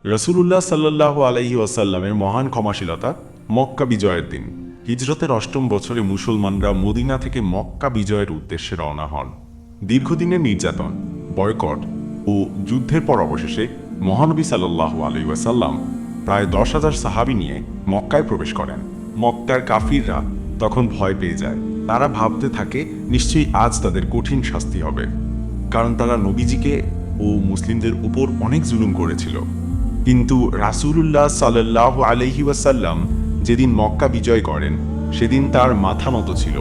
রাসূলুল্লাহ সাল্লাল্লাহু আলাইহি ওয়াসাল্লামের মহান ক্ষমাশীলতা। মক্কা বিজয়ের দিন হিজরতের অষ্টম বছরে মুসলমানরা মদিনা থেকে মক্কা বিজয়ের উদ্দেশ্যে রওনা হন। দীর্ঘদিনের নির্যাতন, বয়কট ও যুদ্ধের পর অবশেষে মহানবী সাল্লাল্লাহু আলাইহি ওয়াসাল্লাম প্রায় 10,000 সাহাবী নিয়ে মক্কায় প্রবেশ করেন। মক্কার কাফিররা তখন ভয় পেয়ে যায়। তারা ভাবতে থাকে নিশ্চয়ই আজ তাদের কঠিন শাস্তি হবে, কারণ তারা নবীজিকে ও মুসলিমদের উপর অনেক জুলুম করেছিল। কিন্তু রাসূলুল্লাহ সাল্লাল্লাহু আলাইহি ওয়াসাল্লাম যেদিন মক্কা বিজয় করেন, সেদিন তার মাথা নত ছিল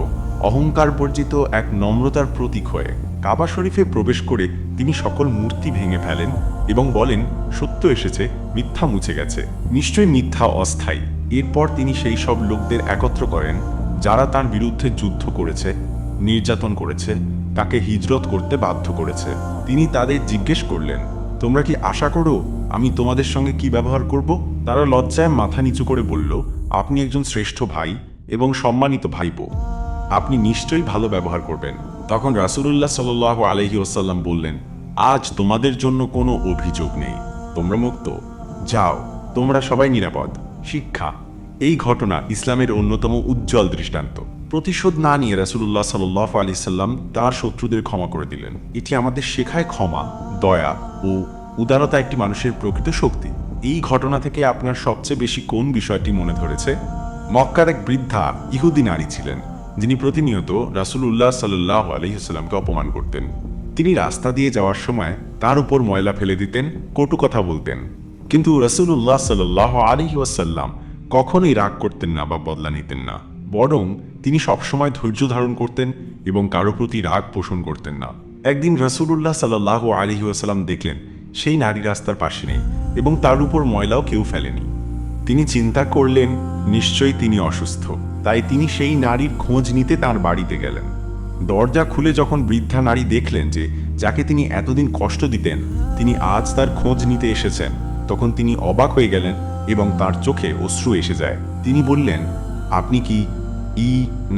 অহংকার বর্জিত এক নম্রতার প্রতীক হয়ে। কাবা শরীফে প্রবেশ করে তিনি সকল মূর্তি ভেঙে ফেলেন এবং বলেন, সত্য এসেছে, মিথ্যা মুছে গেছে। নিশ্চয়ই মিথ্যা অস্থায়ী। এরপর তিনি সেই সব লোকদের একত্র করেন যারা তার বিরুদ্ধে যুদ্ধ করেছে, নির্যাতন করেছে, তাকে হিজরত করতে বাধ্য করেছে। তিনি তাদের জিজ্ঞেস করলেন, তোমরা কি আশা করো আমি তোমাদের সঙ্গে কি ব্যবহার করব? তারা লজ্জায় মাথা নিচু করে বলল, আপনি একজন শ্রেষ্ঠ ভাই এবং সম্মানিত ভাইপো, আপনি নিশ্চয়ই ভালো ব্যবহার করবেন। তখন রাসূলুল্লাহ সাল্লাল্লাহু আলাইহি ওয়াসাল্লাম বললেন, আজ তোমাদের জন্য কোনো অভিযোগ নেই, তোমরা মুক্ত, যাও, তোমরা সবাই নিরাপদ। শিক্ষা: এই ঘটনা ইসলামের অন্যতম উজ্জ্বল দৃষ্টান্ত। প্রতিশোধ না নিয়ে রাসূলুল্লাহ সাল্লাল্লাহু আলাইহি সাল্লাম তার শত্রুদের ক্ষমা করে দিলেন। এটি আমাদের শেখায় ক্ষমা, দয়া ও উদারতা একটি মানুষের প্রকৃত শক্তি। এই ঘটনা থেকে আপনার সবচেয়ে বেশি কোন বিষয়টি মনে ধরেছে? মক্কার এক বৃদ্ধা ইহুদি নারী ছিলেন, যিনি প্রতিনিয়ত রাসূলুল্লাহ সাল্লাল্লাহু আলাইহি সাল্লামকে অপমান করতেন। তিনি রাস্তা দিয়ে যাওয়ার সময় তার উপর ময়লা ফেলে দিতেন, কটু কথা বলতেন। কিন্তু রাসূলুল্লাহ সাল্লাল্লাহু আলাইহি ওয়াসাল্লাম কখনোই রাগ করতেন না বা বদলা নিতেন না, বরং তিনি সবসময় ধৈর্য ধারণ করতেন এবং কারো প্রতি রাগ পোষণ করতেন না। একদিন রাসূলুল্লাহ সাল্লাল্লাহু আলাইহি ওয়াসাল্লাম দেখলেন সেই নারী রাস্তার পাশে নেই এবং তার উপর ময়লাও কেউ ফেলেনি। তিনি চিন্তা করলেন নিশ্চয়ই তিনি অসুস্থ, তাই তিনি সেই নারীর খোঁজ নিতে তার বাড়িতে গেলেন। দরজা খুলে যখন বৃদ্ধা নারী দেখলেন যে যাকে তিনি এতদিন কষ্ট দিতেন তিনি আজ তার খোঁজ নিতে এসেছেন, তখন তিনি অবাক হয়ে গেলেন এবং তার চোখে অশ্রু এসে যায়। তিনি বললেন, আপনি কি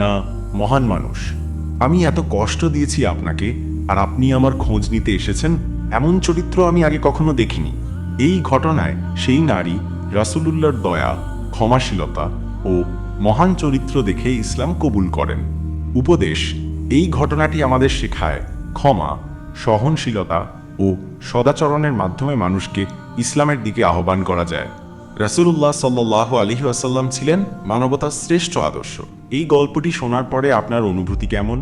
না মহান মানুষ? আমি এত কষ্ট দিয়েছি আপনাকে, আর আপনি আমার খোঁজ নিতে এসেছেন? এমন চরিত্র আমি আগে কখনো দেখিনি। এই ঘটনায় সেই নারী রাসূলুল্লাহর দয়া, ক্ষমাশীলতা ও মহান চরিত্র দেখে ইসলাম কবুল করেন। উপদেশ: এই ঘটনাটি আমাদের শেখায় ক্ষমা, সহনশীলতা ও সদাচরণের মাধ্যমে মানুষকে ইসলামের দিকে আহ্বান করা যায়। রাসূলুল্লাহ সাল্লাল্লাহু আলাইহি ওয়াসাল্লাম ছিলেন মানবতার শ্রেষ্ঠ আদর্শ। এই গল্পটি শোনার পরে আপনার অনুভূতি কেমন?